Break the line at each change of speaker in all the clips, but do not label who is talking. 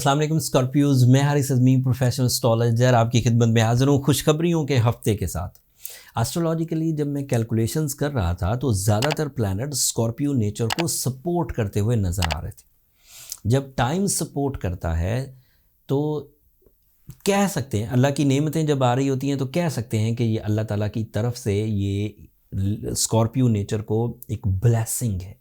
अस्सलाम वालेकुम स्कॉर्पियोज, मैं हारिस अज़मी प्रोफेशनल एस्ट्रोलॉजर आपकी खिदमत में हाजिर हूँ खुशखबरियों के हफ्ते के साथ। एस्ट्रोलॉजिकली जब मैं कैलकुलेशंस कर रहा था तो ज़्यादातर प्लैनेट स्कॉर्पियो नेचर को सपोर्ट करते हुए नज़र आ रहे थे। जब टाइम सपोर्ट करता है तो कह सकते हैं, अल्लाह की नेमतें जब आ रही होती हैं तो कह सकते हैं कि ये अल्लाह ताला की तरफ से ये स्कॉर्पियो नेचर को एक ब्लेसिंग है।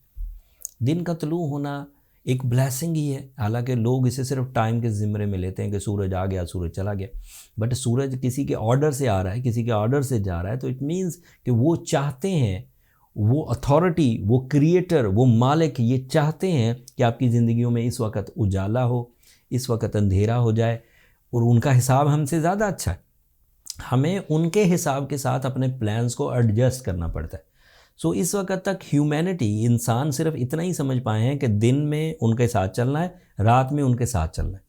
दिन का तुलू होना एक ब्लेसिंग ही है। हालांकि लोग इसे सिर्फ टाइम के ज़िम्मे में लेते हैं कि सूरज आ गया सूरज चला गया, बट सूरज किसी के ऑर्डर से आ रहा है, किसी के ऑर्डर से जा रहा है, तो इट मीन्स कि वो चाहते हैं, वो अथॉरिटी, वो क्रिएटर, वो मालिक ये चाहते हैं कि आपकी ज़िंदगियों में इस वक्त उजाला हो, इस वक्त अंधेरा हो जाए। और उनका हिसाब हमसे ज़्यादा अच्छा है, हमें उनके हिसाब के साथ अपने प्लान्स को एडजस्ट करना पड़ता है। सो इस वक्त तक ह्यूमैनिटी, इंसान सिर्फ इतना ही समझ पाए हैं कि दिन में उनके साथ चलना है, रात में उनके साथ चलना है,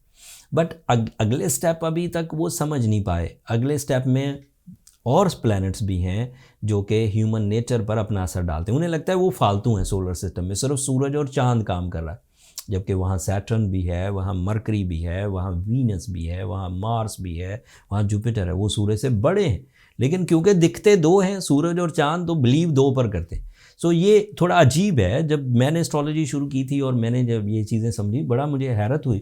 बट अगले स्टेप अभी तक वो समझ नहीं पाए। अगले स्टेप में और प्लैनेट्स भी हैं जो कि ह्यूमन नेचर पर अपना असर डालते हैं। उन्हें लगता है वो फालतू हैं सोलर सिस्टम में, सिर्फ सूरज और चांद काम कर रहा है, जबकि वहाँ सैटर्न भी है, वहाँ मरकरी भी है, वहाँ वीनस भी है, वहाँ मार्स भी है, वहाँ जुपिटर है। वो सूरज से बड़े हैं, लेकिन क्योंकि दिखते दो हैं सूरज और चांद, तो बिलीव दो पर करते हैं। सो ये थोड़ा अजीब है। जब मैंने एस्ट्रोलॉजी शुरू की थी और मैंने जब ये चीज़ें समझी, बड़ा मुझे हैरत हुई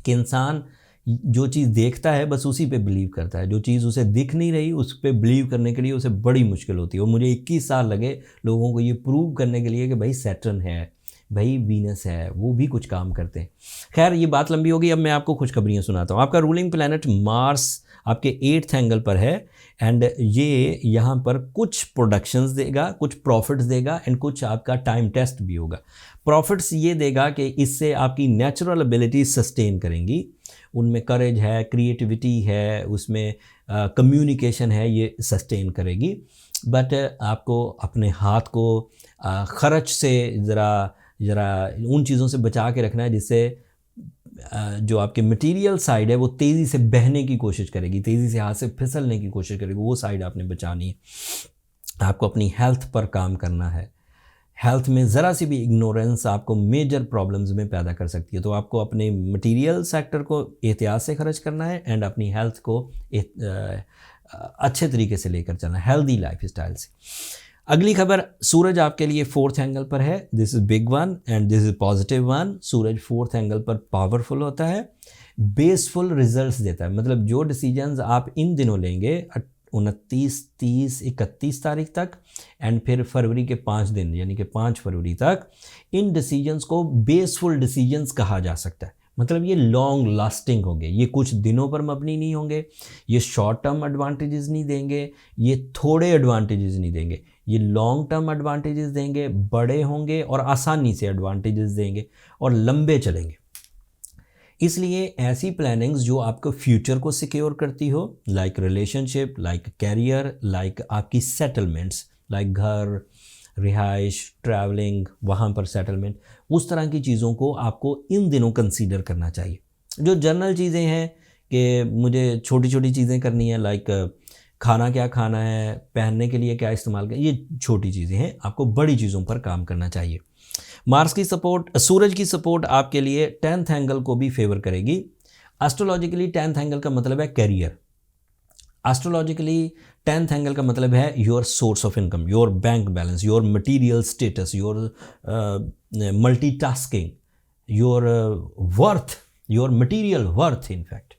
कि इंसान जो चीज़ देखता है बस उसी पे बिलीव करता है, जो चीज़ उसे दिख नहीं रही उस पर बिलीव करने के लिए उसे बड़ी मुश्किल होती है। और मुझे 21 साल लगे लोगों को ये प्रूव करने के लिए कि भाई सैटर्न है, भाई वीनस है, वो भी कुछ काम करते हैं। खैर ये बात लंबी होगी, अब मैं आपको खुशखबरियाँ सुनाता हूँ। आपका रूलिंग प्लैनेट मार्स आपके 8th एंगल पर है, एंड ये यहाँ पर कुछ प्रोडक्शंस देगा, कुछ प्रॉफिट्स देगा, एंड कुछ आपका टाइम टेस्ट भी होगा। प्रॉफिट्स ये देगा कि इससे आपकी नेचुरल एबिलिटी सस्टेन करेंगी, उनमें करेज है, क्रिएटिविटी है, उसमें कम्युनिकेशन है, ये सस्टेन करेगी। बट आपको अपने हाथ को खर्च से ज़रा उन चीज़ों से बचा के रखना है जिससे जो आपके मटेरियल साइड है वो तेज़ी से बहने की कोशिश करेगी, तेज़ी से हाथ से फिसलने की कोशिश करेगी, वो साइड आपने बचानी है। आपको अपनी हेल्थ पर काम करना है। हेल्थ में ज़रा सी भी इग्नोरेंस आपको मेजर प्रॉब्लम्स में पैदा कर सकती है, तो आपको अपने मटेरियल सेक्टर को एहतियात से खर्च करना है एंड अपनी हेल्थ को अच्छे तरीके से लेकर चलना है, हेल्दी लाइफ स्टाइल से। अगली खबर, सूरज आपके लिए 4th एंगल पर है। This is big one and this is positive one. Suraj 4th angle पर पावरफुल होता है, बेसफुल रिजल्ट्स देता है। मतलब जो डिसीजंस आप इन दिनों लेंगे 29, 30, 31 तारीख तक एंड फिर फरवरी के 5 दिन यानी कि 5 फरवरी तक, इन डिसीजंस को बेसफुल डिसीजंस कहा जा सकता है। मतलब ये लॉन्ग लास्टिंग होंगे, ये कुछ दिनों पर मबनी नहीं होंगे, ये शॉर्ट टर्म एडवांटेजेस नहीं देंगे, ये थोड़े एडवांटेजेस नहीं देंगे, ये लॉन्ग टर्म एडवांटेजेस देंगे, बड़े होंगे और आसानी से एडवांटेजेस देंगे और लंबे चलेंगे। इसलिए ऐसी प्लानिंग्स जो आपको फ्यूचर को सिक्योर करती हो, like relationship, like career, like आपकी सेटलमेंट्स, लाइक घर, रिहाइश, ट्रैवलिंग, वहाँ पर सेटलमेंट, उस तरह की चीज़ों को आपको इन दिनों कंसीडर करना चाहिए। जो जनरल चीज़ें हैं कि मुझे छोटी छोटी चीज़ें करनी है, लाइक खाना क्या खाना है, पहनने के लिए क्या इस्तेमाल करना, ये छोटी चीज़ें हैं, आपको बड़ी चीज़ों पर काम करना चाहिए। मार्स की सपोर्ट, सूरज की सपोर्ट आपके लिए 10th एंगल को भी फेवर करेगी। एस्ट्रोलॉजिकली 10th एंगल का मतलब है कैरियर। एस्ट्रोलॉजिकली 10th एंगल का मतलब है your source of income, your bank balance, your material status, your multitasking, your worth, your material worth in fact.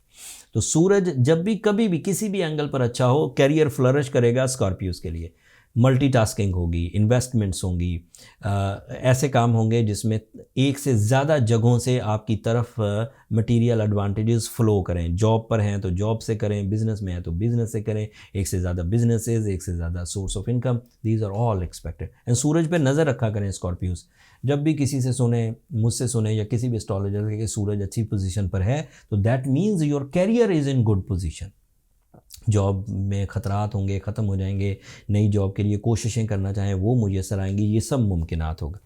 तो सूरज जब भी कभी भी किसी भी एंगल पर अच्छा हो, कैरियर फ्लरिश करेगा स्कॉर्पियोज के लिए। मल्टीटास्किंग होगी, इन्वेस्टमेंट्स होंगी, ऐसे काम होंगे जिसमें एक से ज़्यादा जगहों से आपकी तरफ मटेरियल एडवांटेजेस फ़्लो करें। जॉब पर हैं तो जॉब से करें, बिज़नेस में हैं तो बिज़नेस से करें, एक से ज़्यादा बिजनेसेस, एक से ज़्यादा source of income, these are all expected. And सूरज पे नज़र रखा करें स्कॉर्पियोज। जब भी किसी से सुने, मुझसे सुने या किसी भी एस्ट्रोलॉजर के सूरज अच्छी पोजीशन पर है तो that means your career is in good position. Job में ख़तरात होंगे, ख़त्म हो जाएंगे, नई जॉब के लिए कोशिशें करना चाहें वो मुयसर आएंगी, ये सब मुमकिनात होगा।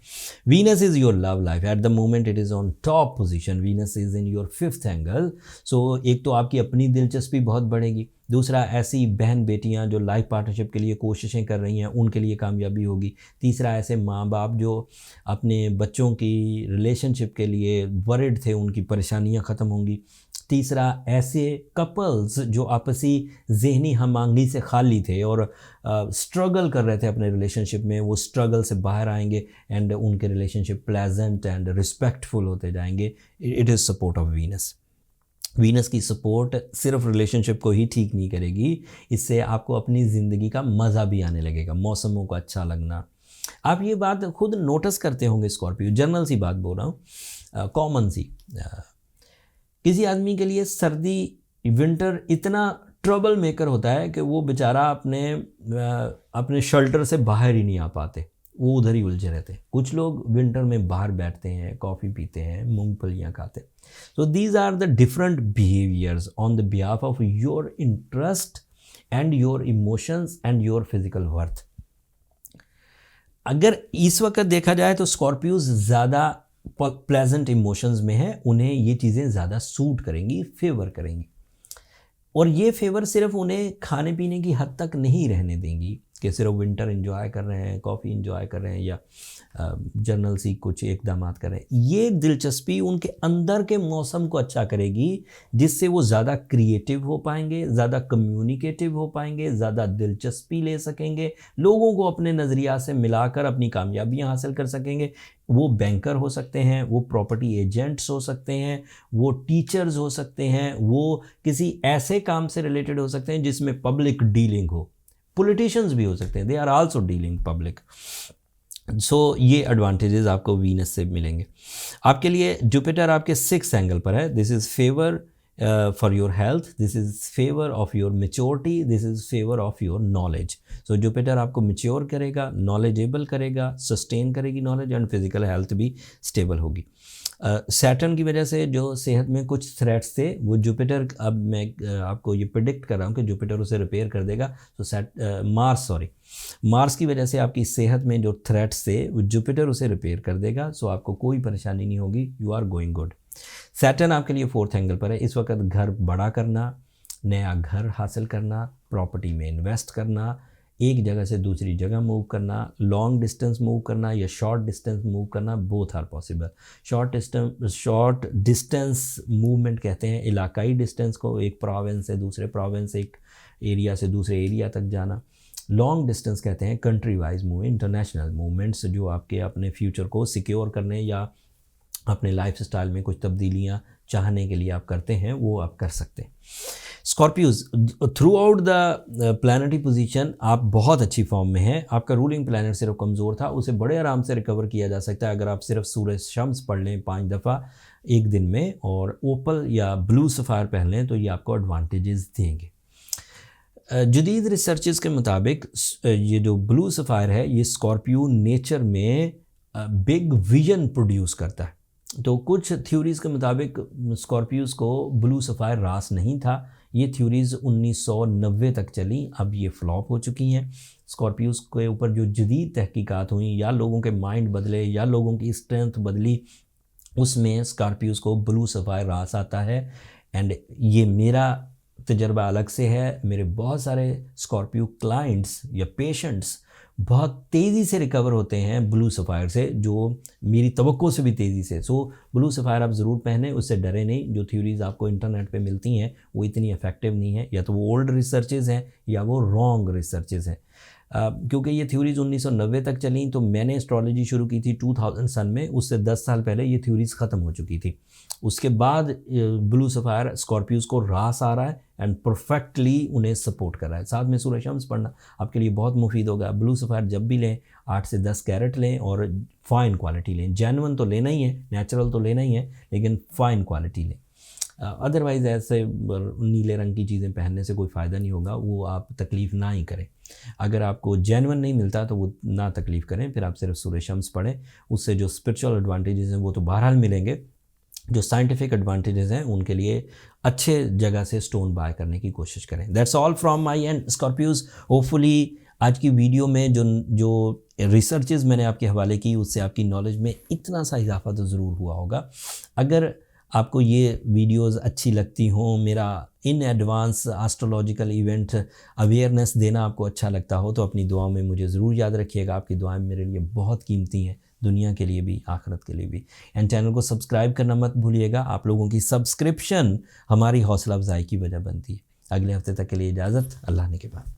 Venus is your love life, at the moment it is on top position, Venus is in your fifth angle. So एक तो आपकी अपनी दिलचस्पी बहुत बढ़ेगी, दूसरा ऐसी बहन बेटियां जो लाइफ पार्टनरशिप के लिए कोशिशें कर रही हैं उनके लिए कामयाबी होगी, तीसरा ऐसे माँ बाप जो अपने बच्चों की रिलेशनशिप के लिए वरिड थे उनकी परेशानियां ख़त्म होंगी, तीसरा ऐसे कपल्स जो आपसी ज़हनी हम-आहंगी से खाली थे और स्ट्रगल कर रहे थे अपने रिलेशनशिप में, वो स्ट्रगल से बाहर आएंगे एंड उनके रिलेशनशिप प्लेजेंट एंड रिस्पेक्टफुल होते जाएंगे। It is support of Venus. Venus की सपोर्ट सिर्फ रिलेशनशिप को ही ठीक नहीं करेगी, इससे आपको अपनी ज़िंदगी का मज़ा भी आने लगेगा, मौसमों को अच्छा लगना। आप ये बात खुद नोटिस करते होंगे स्कॉर्पियो, जनरल सी बात बोल रहा हूँ, कॉमन सी। किसी आदमी के लिए सर्दी विंटर इतना ट्रबल मेकर होता है कि वो बेचारा अपने शेल्टर से बाहर ही नहीं आ पाते, वो उधर ही उलझे रहते हैं। कुछ लोग विंटर में बाहर बैठते हैं, कॉफ़ी पीते हैं, मूंगफलियाँ खाते हैं। So these are the different behaviours on the behalf of your interest and your emotions and your physical worth. अगर इस वक्त देखा जाए तो स्कॉर्पियोज ज़्यादा प्लेजेंट इमोशंस में है, उन्हें ये चीज़ें ज़्यादा सूट करेंगी, फेवर करेंगी, और ये फेवर सिर्फ उन्हें खाने पीने की हद तक नहीं रहने देंगी कि सिर्फ विंटर एंजॉय कर रहे हैं, कॉफ़ी एंजॉय कर रहे हैं या जर्नल सी कुछ इकदामात कर रहे हैं। ये दिलचस्पी उनके अंदर के मौसम को अच्छा करेगी, जिससे वो ज़्यादा क्रिएटिव हो पाएंगे, ज़्यादा कम्युनिकेटिव हो पाएंगे, ज़्यादा दिलचस्पी ले सकेंगे, लोगों को अपने नज़रिया से मिलाकर अपनी कामयाबियाँ हासिल कर सकेंगे। वो बैंकर हो सकते हैं, वो प्रॉपर्टी एजेंट्स हो सकते हैं, वो टीचर्स हो सकते हैं, वो किसी ऐसे काम से रिलेटेड हो सकते हैं जिसमें पब्लिक डीलिंग हो, पॉलिटिशियंस भी हो सकते हैं, they are also dealing public. So ये एडवांटेजेस आपको वीनस से मिलेंगे। आपके लिए जुपिटर आपके 6th एंगल पर है, this is favour for your health, this is favour of your maturity, this is favour of your knowledge. So Jupiter आपको मेच्योर करेगा, नॉलेजेबल करेगा, सस्टेन करेगी नॉलेज, एंड फिजिकल हेल्थ भी स्टेबल होगी। Saturn की वजह से जो सेहत में कुछ थ्रेट्स थे वो जुपिटर, अब मैं आपको ये प्रिडिक्ट कर रहा हूँ कि जुपिटर उसे रिपेयर कर देगा। तो मार्स की वजह से आपकी सेहत में जो थ्रेट्स थे वो जुपिटर उसे रिपेयर कर देगा, सो आपको कोई परेशानी नहीं होगी, you are going good. Saturn आपके लिए 4th एंगल पर है, इस वक्त घर बड़ा करना, नया घर हासिल करना, प्रॉपर्टी में इन्वेस्ट करना, एक जगह से दूसरी जगह मूव करना, लॉन्ग डिस्टेंस मूव करना या शॉर्ट डिस्टेंस मूव करना, both are possible. Short distance movement कहते हैं इलाकाई डिस्टेंस को, एक प्रोविंस से दूसरे प्रोविंस, एक एरिया से दूसरे एरिया तक जाना। लॉन्ग डिस्टेंस कहते हैं country wise movement, international movements जो आपके अपने फ्यूचर को सिक्योर करने या अपने लाइफ स्टाइल में कुछ तब्दीलियाँ चाहने के लिए आप करते हैं, वो आप कर सकते हैं। Scorpios, through out the planetary position आप बहुत अच्छी फॉर्म में हैं। आपका रूलिंग प्लानट सिर्फ कमज़ोर था, उसे बड़े आराम से रिकवर किया जा सकता है अगर आप सिर्फ सूरज शम्स पढ़ लें 5 दफ़ा एक दिन में और ओपल या ब्लू सफ़ायर पहन लें, तो ये आपको एडवांटेजेस देंगे। जदीद रिसर्चेस के मुताबिक ये जो ब्लू सफ़ायर है ये स्कॉर्पियो नेचर में बिग विजन प्रोड्यूस करता है। तो कुछ थ्योरीज़ के मुताबिक स्कॉर्पियोज़ को ब्लू सफ़ायर रास नहीं था, ये थ्योरीज़ 1990 तक चली, अब ये फ्लॉप हो चुकी हैं। स्कॉर्पियोज़ के ऊपर जो जदीद तहकीकात हुई या लोगों के माइंड बदले या लोगों की स्ट्रेंथ बदली, उसमें स्कॉर्पियोज़ को ब्लू सफ़ायर रास आता है। एंड ये मेरा तजर्बा अलग से है, मेरे बहुत सारे स्कॉर्पियो क्लाइंट्स या पेशेंट्स बहुत तेज़ी से रिकवर होते हैं ब्लू सफ़ायर से, जो मेरी तवक्को से भी तेज़ी से। सो ब्लू सफ़ायर आप ज़रूर पहनें, उससे डरे नहीं। जो थ्योरीज़ आपको इंटरनेट पे मिलती हैं वो इतनी इफ़ेक्टिव नहीं है, या तो वो ओल्ड रिसर्चेज़ हैं या वो रॉन्ग रिसर्चेज़ हैं। क्योंकि ये थ्योरीज़ 1990 तक चली, तो मैंने एस्ट्रोलॉजी शुरू की थी 2000 सन में, उससे 10 साल पहले ये थ्योरीज़ ख़त्म हो चुकी थी। उसके बाद ब्लू सफ़ायर स्कॉर्पियोज़ को रास आ रहा है एंड परफेक्टली उन्हें सपोर्ट कर रहा है। साथ में सूरज शम्स पढ़ना आपके लिए बहुत मुफीद होगा। ब्लू सफ़ायर जब भी लें 8 से 10 कैरेट लें और फ़ाइन क्वालिटी लें। जेन्युइन तो लेना ही है, नेचुरल तो लेना ही है, लेकिन फ़ाइन क्वालिटी लें। अदरवाइज़ ऐसे नीले रंग की चीज़ें पहनने से कोई फ़ायदा नहीं होगा, वो आप तकलीफ़ ना ही करें। अगर आपको जेन्युइन नहीं मिलता तो वो ना तकलीफ़ करें, फिर आप सिर्फ सूरज शम्स पढ़ें, उससे जो स्पिरिचुअल एडवांटेजेस हैं वो तो बहरहाल मिलेंगे, जो साइंटिफिक एडवांटेजेस हैं उनके लिए अच्छे जगह से स्टोन बाय करने की कोशिश करें। That's all from my and Scorpios. Hopefully आज की वीडियो में जो जो रिसर्चेज मैंने आपके हवाले की उससे आपकी नॉलेज में इतना सा इजाफा तो ज़रूर हुआ होगा। अगर आपको ये वीडियोस अच्छी लगती हों, मेरा in advance astrological event awareness देना आपको अच्छा लगता हो, तो अपनी दुआओं में मुझे ज़रूर याद रखिएगा। आपकी दुआएं मेरे लिए बहुत कीमती हैं, दुनिया के लिए भी, आखिरत के लिए भी। एंड चैनल को सब्सक्राइब करना मत भूलिएगा। आप लोगों की सब्सक्रिप्शन हमारी हौसला अफजाई की वजह बनती है। अगले हफ्ते तक के लिए इजाज़त, अल्लाह ने के बाद।